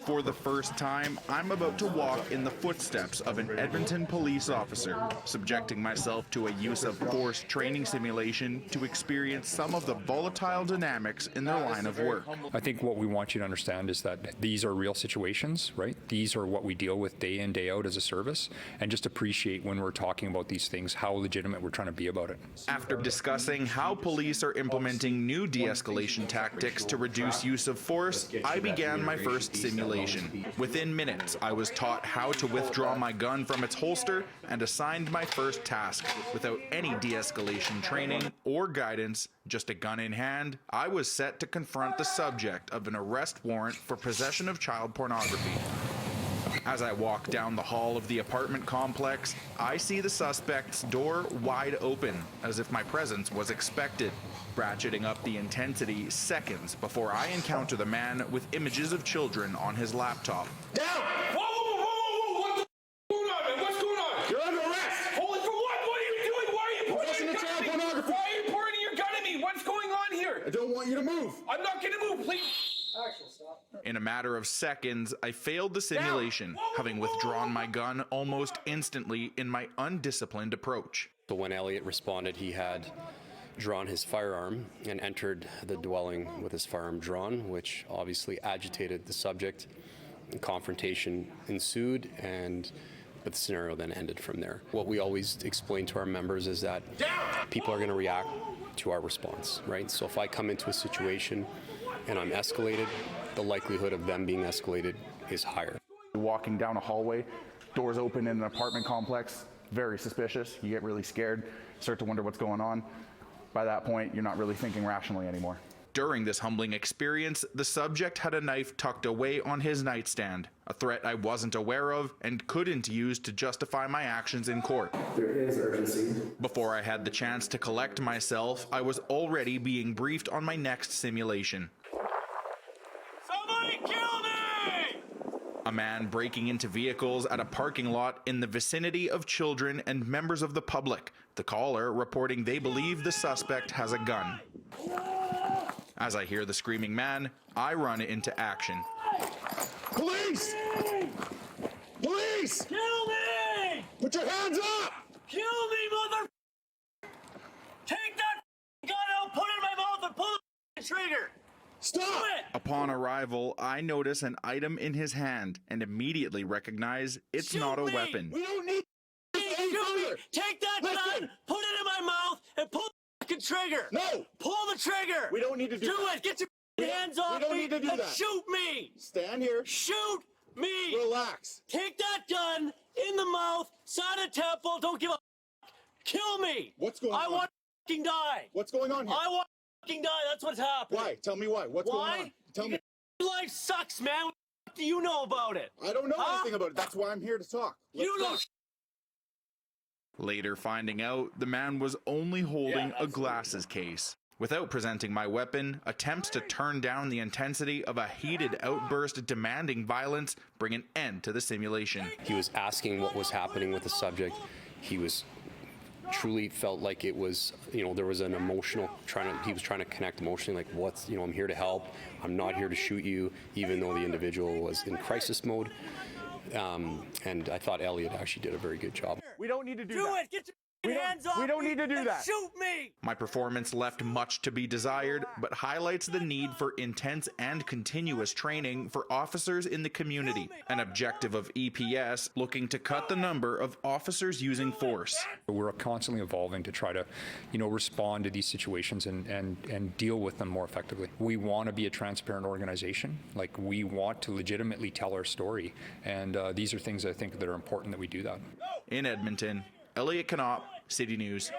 For the first time, I'm about to walk in the footsteps of an Edmonton police officer, subjecting myself to a use of force training simulation to experience some of the volatile dynamics in their line of work. I think what we want you to understand is that these are real situations, right? These are what we deal with day in, day out as a service, and just appreciate when we're talking about these things, how legitimate we're trying to be about it. After discussing how police are implementing new de-escalation tactics to reduce use of force, I began my first simulation. Within minutes, I was taught how to withdraw my gun from its holster and assigned my first task. Without any de-escalation training or guidance, just a gun in hand, I was set to confront the subject of an arrest warrant for possession of child pornography. As I walk down the hall of the apartment complex, I see the suspect's door wide open, as if my presence was expected, ratcheting up the intensity seconds before I encounter the man with images of children on his laptop. Down! Whoa, whoa, whoa, whoa, whoa! What's going on, man? What's going on? You're under arrest! Holy, for what? What are you doing? Why are you pointing your gun at me? Pornography. Why are you pointing your gun at me? What's going on here? I don't want you to move. I'm not going to move, please. In a matter of seconds, I failed the simulation, having withdrawn my gun almost instantly in my undisciplined approach. So when Elliott responded, he had drawn his firearm and entered the dwelling with his firearm drawn, which obviously agitated the subject. A confrontation ensued, but the scenario then ended from there. What we always explain to our members is that people are going to react to our response, right? So if I come into a situation and I'm escalated, the likelihood of them being escalated is higher. Walking down a hallway, doors open in an apartment complex, very suspicious. You get really scared, start to wonder what's going on. By that point, you're not really thinking rationally anymore. During this humbling experience, the subject had a knife tucked away on his nightstand, a threat I wasn't aware of and couldn't use to justify my actions in court. There is urgency. Before I had the chance to collect myself, I was already being briefed on my next simulation. Somebody kill me! A man breaking into vehicles at a parking lot in the vicinity of children and members of the public. The caller reporting they believe the suspect has a gun. As I hear the screaming man, I run into action. Police! Police! Kill me! Put your hands up! Kill me, mother! Take that gun out, put it in my mouth, and pull the trigger! Stop! Do it! Upon arrival, I notice an item in his hand and immediately recognize it's Shoot not a me! weapon. We don't need any Shoot me! further. Take that Listen. gun, put it in my mouth, and pull the fucking trigger! No! Pull the trigger! We don't need to do that. it! Get your hands off don't me need to do and that. shoot me! Stand here. Shoot me! Relax. Take that gun in the mouth, side of temple, don't give a fuck. Kill me! What's going on? I want to fucking die! What's going on here? I want to fucking die, that's what's happening. Why? Tell me why. What's going on? Why? Tell me. Life sucks, man. What the fuck do you know about it? I don't know Huh? anything about it. That's why I'm here to talk. You know talk. Later finding out, the man was only holding a glasses case. Without presenting my weapon, attempts to turn down the intensity of a heated outburst demanding violence bring an end to the simulation. He was asking what was happening with the subject. He was truly felt like it was, there was an emotional, he was trying to connect emotionally, like I'm here to help. I'm not here to shoot you, even though the individual was in crisis mode. And I thought Elliott actually did a very good job. We don't need to do Do that. it! Get your hands off we don't me need to do and that. Shoot me! My performance left much to be desired, but highlights the need for intense and continuous training for officers in the community, an objective of EPS looking to cut the number of officers using force. We're constantly evolving to try to, respond to these situations and deal with them more effectively. We want to be a transparent organization. Like, we want to legitimately tell our story, and these are things I think that are important that we do that. In Edmonton, Elliott Knopp, City News.